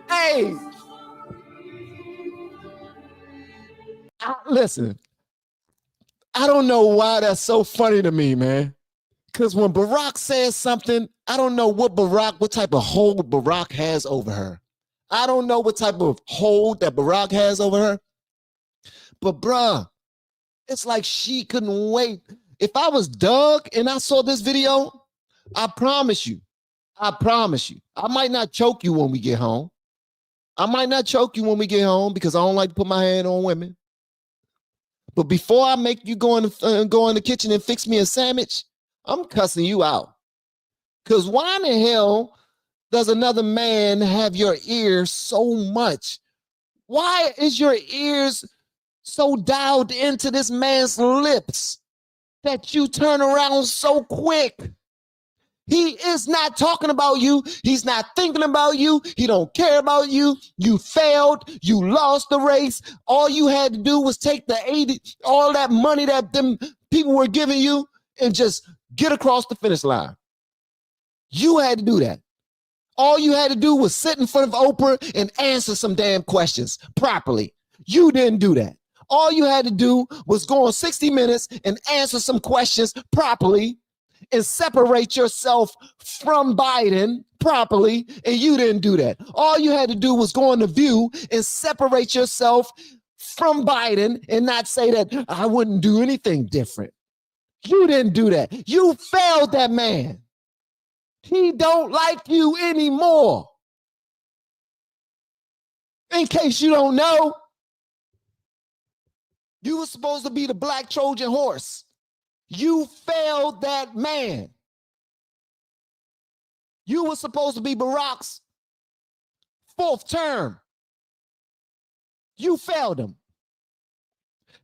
A: Hey. Listen, I don't know why that's so funny to me, man. Because when Barack says something, I don't know what type of hold Barack has over her. I don't know what type of hold that Barack has over her. But bruh, it's like she couldn't wait. If I was Doug and I saw this video, I promise you, I might not choke you when we get home. Because I don't like to put my hand on women. But before I make you go in the kitchen and fix me a sandwich, I'm cussing you out. Because why in the hell does another man have your ears so much? Why is your ears so dialed into this man's lips that you turn around so quick? He is not talking about you. He's not thinking about you. He don't care about you. You failed. You lost the race. All you had to do was take the 80, all that money that them people were giving you and just get across the finish line. You had to do that. All you had to do was sit in front of Oprah and answer some damn questions properly. You didn't do that. All you had to do was go on 60 Minutes and answer some questions properly and separate yourself from Biden properly, and you didn't do that. All you had to do was go on The View and separate yourself from Biden and not say that I wouldn't do anything different. You didn't do that. You failed that man. He don't like you anymore. In case you don't know, you were supposed to be the black Trojan horse. You failed that man. You were supposed to be Barack's fourth term. You failed him.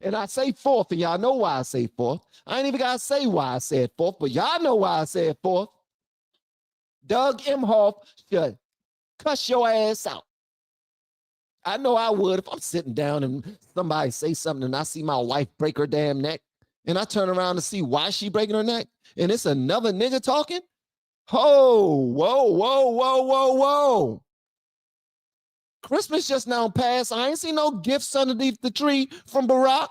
A: And I say fourth, and y'all know why I say fourth. I ain't even got to say why I said fourth, but y'all know why I said fourth. Doug Emhoff should cuss your ass out. I know I would if I'm sitting down and somebody say something and I see my wife break her damn neck. and I turn around to see why she breaking her neck, and it's another nigga talking. Oh, whoa, whoa, whoa, whoa, whoa. Christmas just now passed. I ain't seen no gifts underneath the tree from Barack.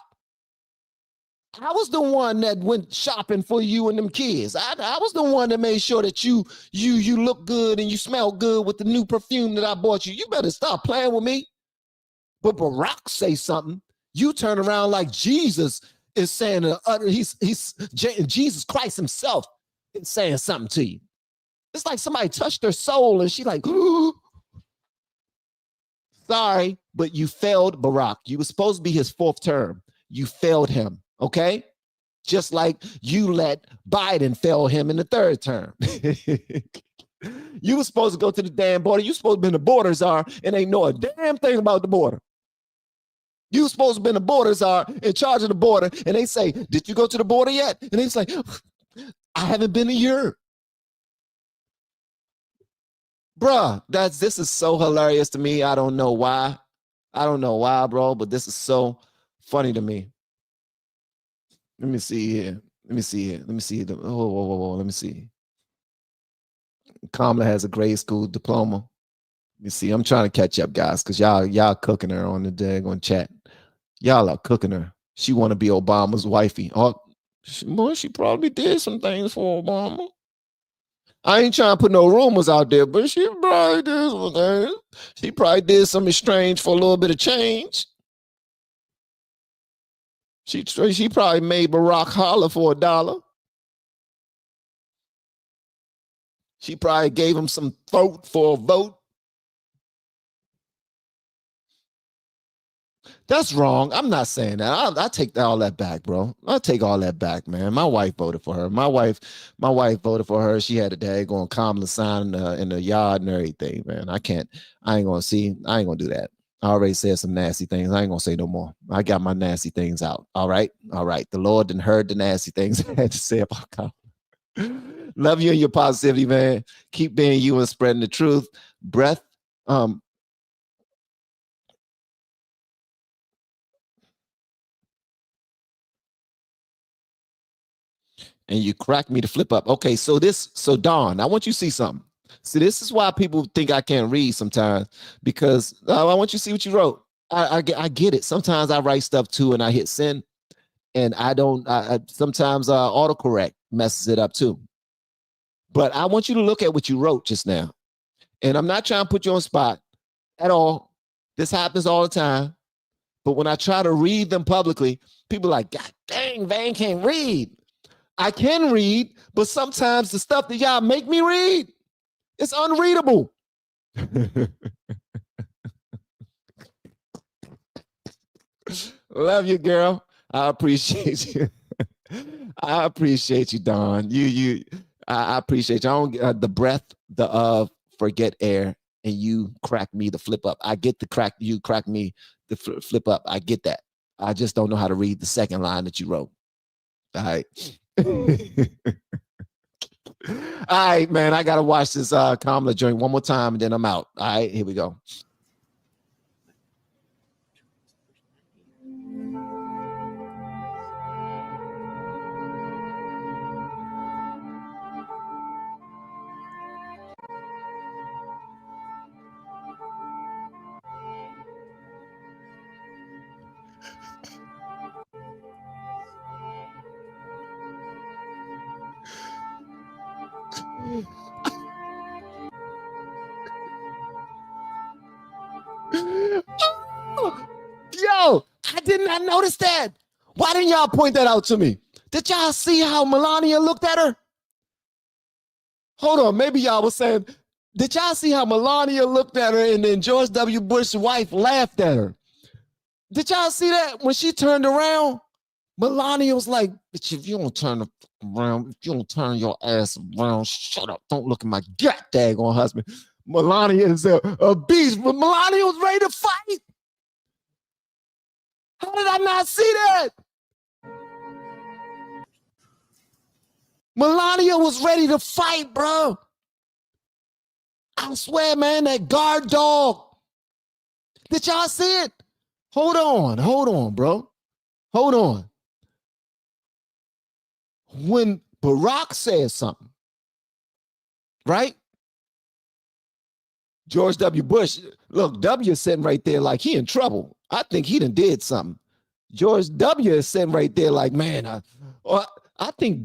A: I was the one that went shopping for you and them kids. I was the one that made sure that you look good and you smell good with the new perfume that I bought you. You better stop playing with me. But Barack say something, you turn around like Jesus is saying, he's Jesus Christ himself is saying something to you. It's like somebody touched her soul and she like, sorry, but you failed Barack. You were supposed to be his fourth term. You failed him, okay? Just like you let Biden fail him in the third term. You were supposed to go to the damn border. You supposed to be the border czar and ain't know a damn thing about the border. You supposed to be the border czar in charge of the border, and they say, did you go to the border yet? And he's like, I haven't been a year. Bruh, this is so hilarious to me. I don't know why. I don't know why, bro, but this is so funny to me. Let me see here. Let me see here. Let me see. Whoa. Let me see. Kamala has a grade school diploma. Let me see. I'm trying to catch up, guys, because y'all cooking her on the daggone chat. Y'all are cooking her. She want to be Obama's wifey. Oh, she probably did some things for Obama. I ain't trying to put no rumors out there, but she probably did some things. She probably did something strange for a little bit of change. She probably made Barack holler for $1. She probably gave him some throat for a vote. That's wrong. I'm not saying that. I take all that back, bro. I'll take all that back, man. My wife voted for her. My wife voted for her. She had a daggone Kamala sign in the yard and everything, man. I ain't gonna do that. I already said some nasty things. I ain't gonna say no more. I got my nasty things out. All right. The Lord didn't heard the nasty things I had to say about Kamala. Love you and your positivity, man. Keep being you and spreading the truth. Breath. And you crack me to flip up. Okay, so Dawn, I want you to see something. See, this is why people think I can't read sometimes, because I want you to see what you wrote. I get it. Sometimes I write stuff too and I hit send, and sometimes autocorrect messes it up too. But I want you to look at what you wrote just now. And I'm not trying to put you on spot at all. This happens all the time. But when I try to read them publicly, people are like, God dang, Van can't read. I can read, but sometimes the stuff that y'all make me read, it's unreadable. Love you, girl. I appreciate you. I appreciate you, Dawn. I appreciate you. I don't the breath, the forget air, and you crack me the flip up. I get the crack. You crack me the flip up. I get that. I just don't know how to read the second line that you wrote. All right. All right, man. I gotta watch this Kamala joint one more time, and then I'm out. All right, here we go. Yo, I did not notice that. Why didn't y'all point that out to me? Did y'all see how Melania looked at her? Hold on, maybe y'all was saying, did y'all see how Melania looked at her and then George W. Bush's wife laughed at her? Did y'all see that when she turned around? Melania was like, bitch, if you don't turn around, if you don't turn your ass around, shut up. Don't look at my daggone husband. Melania is a beast, but Melania was ready to fight. How did I not see that? Melania was ready to fight, bro. I swear, man, that guard dog. Did y'all see it? Hold on, bro. Hold on. when Barack said something, right? George W. Bush, look, W is sitting right there like he in trouble. I think he done did something. George W. is sitting right there like, man, I think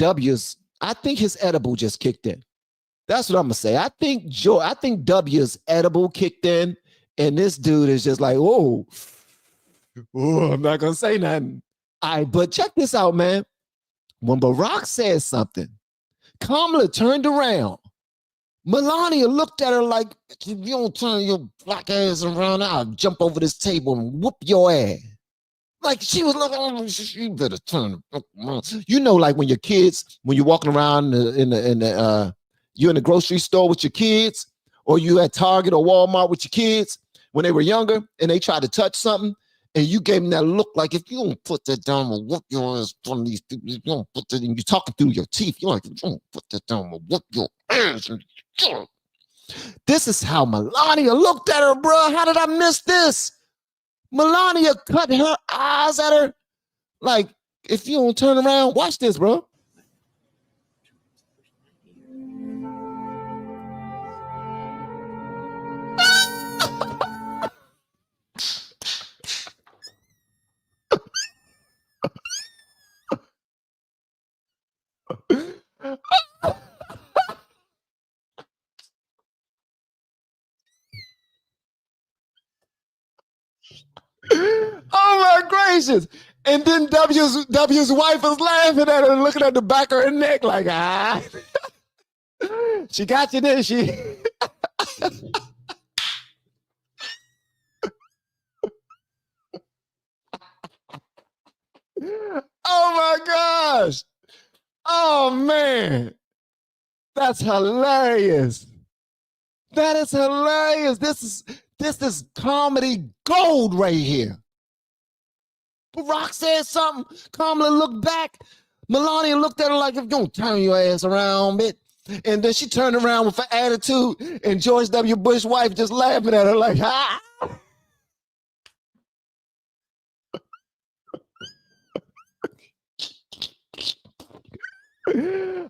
A: his edible just kicked in. That's what I'm gonna say. I think W's edible kicked in, and this dude is just like, oh, I'm not gonna say nothing. All right, but check this out, man. When Barack said something, Kamala turned around. Melania looked at her like, if you don't turn your black ass around, I'll jump over this table and whoop your ass. Like she was like, oh, you better turn. You know, like when your kids, when you're walking around you're in the grocery store with your kids, or you at Target or Walmart with your kids when they were younger, and they tried to touch something, and you gave them that look like, if you don't put that down, we'll whoop your ass. One of these, you don't put that, and you're talking through your teeth. You're like, if you don't put that down, we'll whoop your ass. This is how Melania looked at her, bro. How did I miss this? Melania cut her eyes at her. Like, if you don't turn around, watch this, bro. Oh my gracious. And then W's wife is laughing at her, looking at the back of her neck like, ah. She got you, didn't she? Oh my gosh. Oh man. That's hilarious. That is hilarious. This is comedy gold right here. Barack said something. Kamala looked back. Melania looked at her like, if you don't turn your ass around, bitch. And then she turned around with an attitude, and George W. Bush's wife just laughing at her like, ah.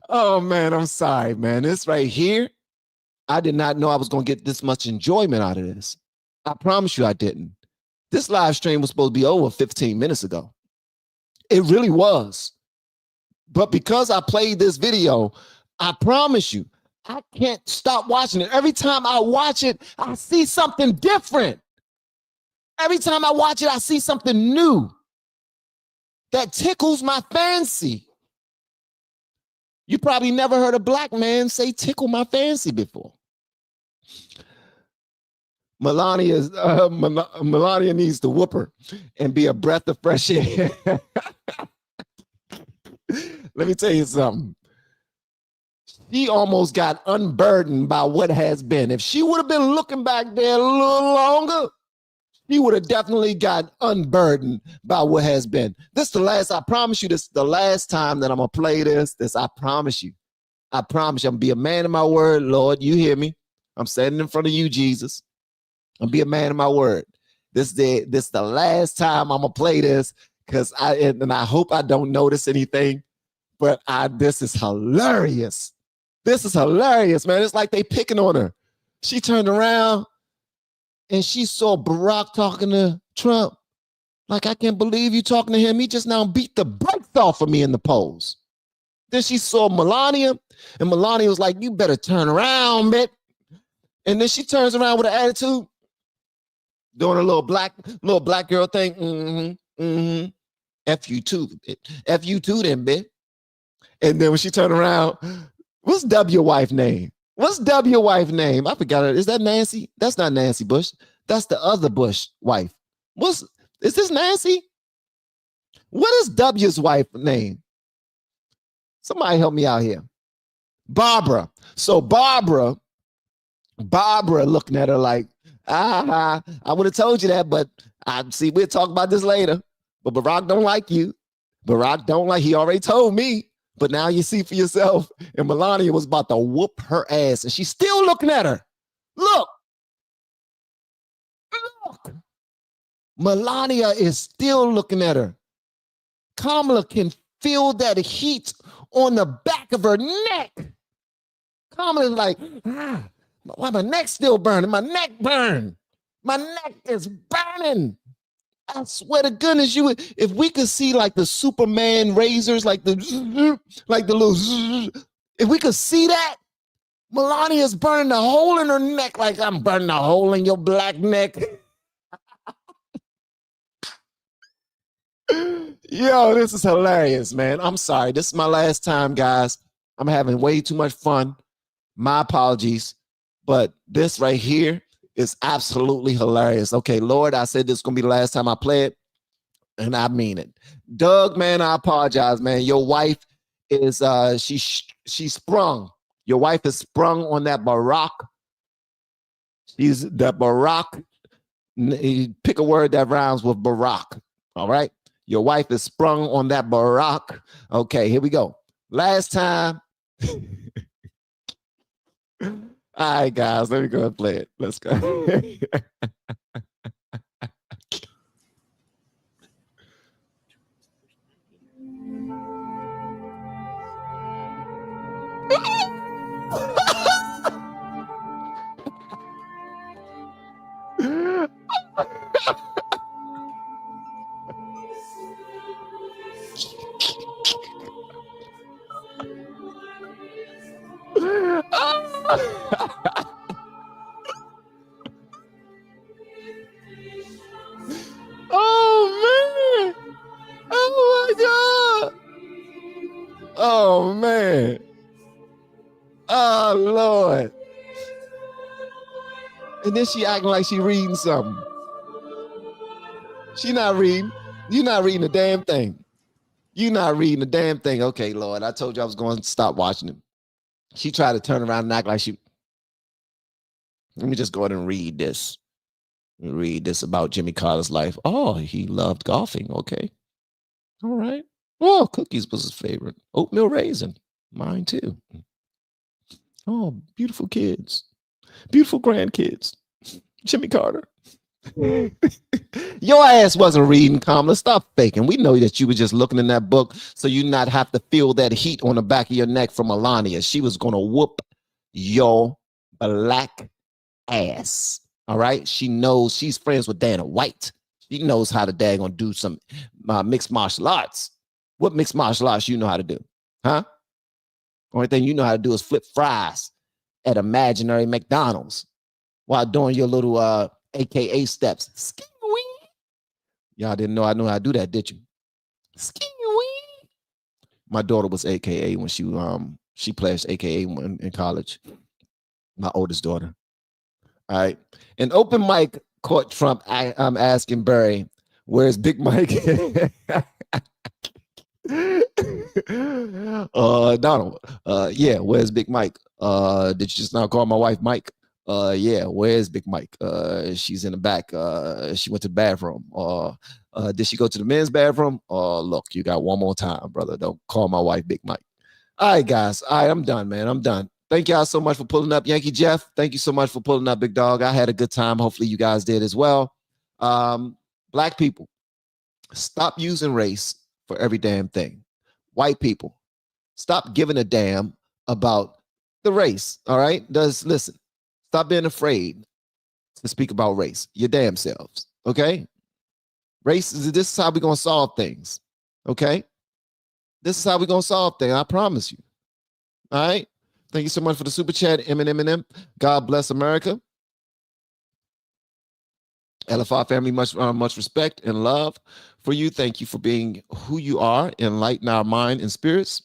A: Oh man, I'm sorry, man. This right here, I did not know I was going to get this much enjoyment out of this. I promise you I didn't. This live stream was supposed to be over 15 minutes ago. It really was. But because I played this video, I promise you, I can't stop watching it. Every time I watch it, I see something different. Every time I watch it, I see something new that tickles my fancy. You probably never heard a black man say tickle my fancy before. Melania needs to whoop her and be a breath of fresh air. Let me tell you something. She almost got unburdened by what has been. If she would have been looking back there a little longer, she would have definitely got unburdened by what has been. I promise you, this is the last time that I'm going to play this. I promise you. I promise you, I'm going to be a man of my word. Lord, you hear me? I'm standing in front of you, Jesus. I'm be a man of my word. This is the last time I'm gonna play this, because I hope I don't notice anything. But this is hilarious. This is hilarious, man. It's like they picking on her. She turned around and she saw Barack talking to Trump. Like, I can't believe you talking to him. He just now beat the brakes off of me in the polls. Then she saw Melania, and Melania was like, you better turn around, bitch. And then she turns around with an attitude, doing a little black girl thing. F you too, bitch. F you too, then, bitch. And then when she turned around, what's W wife name? What's W wife name? I forgot it. Is that Nancy? That's not Nancy Bush. That's the other Bush wife. Is this Nancy? What is W's wife name? Somebody help me out here. Barbara. So Barbara looking at her like, I would have told you that, but we'll talk about this later. But Barack don't like you. He already told me. But now you see for yourself. And Melania was about to whoop her ass. And she's still looking at her. Look. Melania is still looking at her. Kamala can feel that heat on the back of her neck. Kamala's like, why my neck still burning? My neck burned. My neck is burning. I swear to goodness, if we could see like the Superman razors, like the little, if we could see that, Melania's burning a hole in her neck like I'm burning a hole in your black neck. Yo, this is hilarious, man. I'm sorry. This is my last time, guys. I'm having way too much fun. My apologies. But this right here is absolutely hilarious. Okay, Lord, I said this is going to be the last time I play it, and I mean it. Doug, man, I apologize, man. Your wife is, she sprung. Your wife is sprung on that Barack. She's that Barack. Pick a word that rhymes with Barack. All right. Your wife is sprung on that Barack. Okay, here we go. Last time. All right, guys, let me go and play it. Let's go. Oh man! Oh my God! Oh man! Oh Lord! And then she acting like she reading something. She not reading. You not reading a damn thing. You not reading a damn thing. Okay, Lord, I told you I was going to stop watching him. She tried to turn around and act like she. Let me just go ahead and read this. Read this about Jimmy Carter's life. Oh, he loved golfing. Okay. All right. Oh, cookies was his favorite. Oatmeal raisin. Mine too. Oh, beautiful kids. Beautiful grandkids. Jimmy Carter. Your ass wasn't reading, Kamala. Stop faking. We know that you were just looking in that book so you not have to feel that heat on the back of your neck from Melania. She was going to whoop your black ass. All right? She knows she's friends with Dana White. She knows how to daggone do some mixed martial arts. What mixed martial arts you know how to do? Huh? Only thing you know how to do is flip fries at imaginary McDonald's while doing your little AKA steps. Sking-wee. Y'all didn't know I knew how to do that, did you? Sking-wee. My daughter was AKA when she pledged AKA in college. My oldest daughter. All right. An open mic caught Trump asking Barry, where's Big Mike? Donald, yeah, where's Big Mike? Did you just now call my wife Mike? Yeah, where's Big Mike? She's in the back. She went to the bathroom. Did she go to the men's bathroom? Look, you got one more time, brother. Don't call my wife Big Mike. All right, guys. All right, I'm done, man. I'm done. Thank y'all so much for pulling up. Yankee Jeff, thank you so much for pulling up, big dog. I had a good time. Hopefully you guys did as well. Black people, stop using race for every damn thing. White people, stop giving a damn about the race, all right? Listen, stop being afraid to speak about race, your damn selves, okay? This is how we're going to solve things, okay? This is how we're going to solve things, I promise you, all right? Thank you so much for the super chat, Eminem. God bless America. LFR family, much respect and love for you. Thank you for being who you are, enlighten our mind and spirits.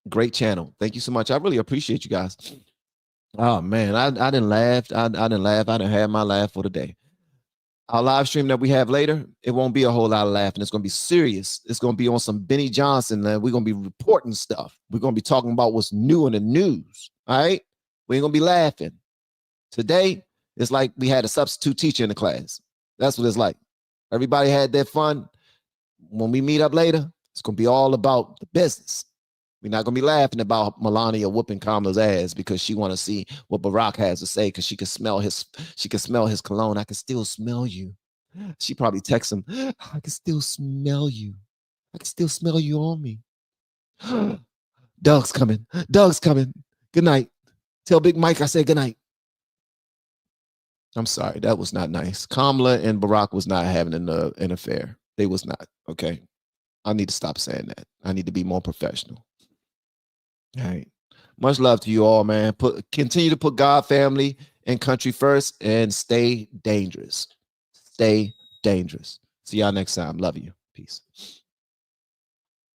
A: Great channel. Thank you so much. I really appreciate you guys. Oh man, I didn't laugh. I didn't laugh. I didn't have my laugh for the day. Our live stream that we have later, it won't be a whole lot of laughing. It's going to be serious. It's going to be on some Benny Johnson. We're going to be reporting stuff. We're going to be talking about what's new in the news. All right? We ain't going to be laughing. Today, it's like we had a substitute teacher in the class. That's what it's like. Everybody had their fun. When we meet up later, it's going to be all about the business. We're not going to be laughing about Melania whooping Kamala's ass because she want to see what Barack has to say because she could smell his cologne. I can still smell you. She probably texts him, I can still smell you. I can still smell you on me. Doug's coming. Doug's coming. Good night. Tell Big Mike I said good night. I'm sorry, that was not nice. Kamala and Barack was not having an affair. They was not. Okay. I need to stop saying that. I need to be more professional. All right. Much love to you all, man. Continue to put God, family, and country first and stay dangerous. Stay dangerous. See y'all next time. Love you. Peace.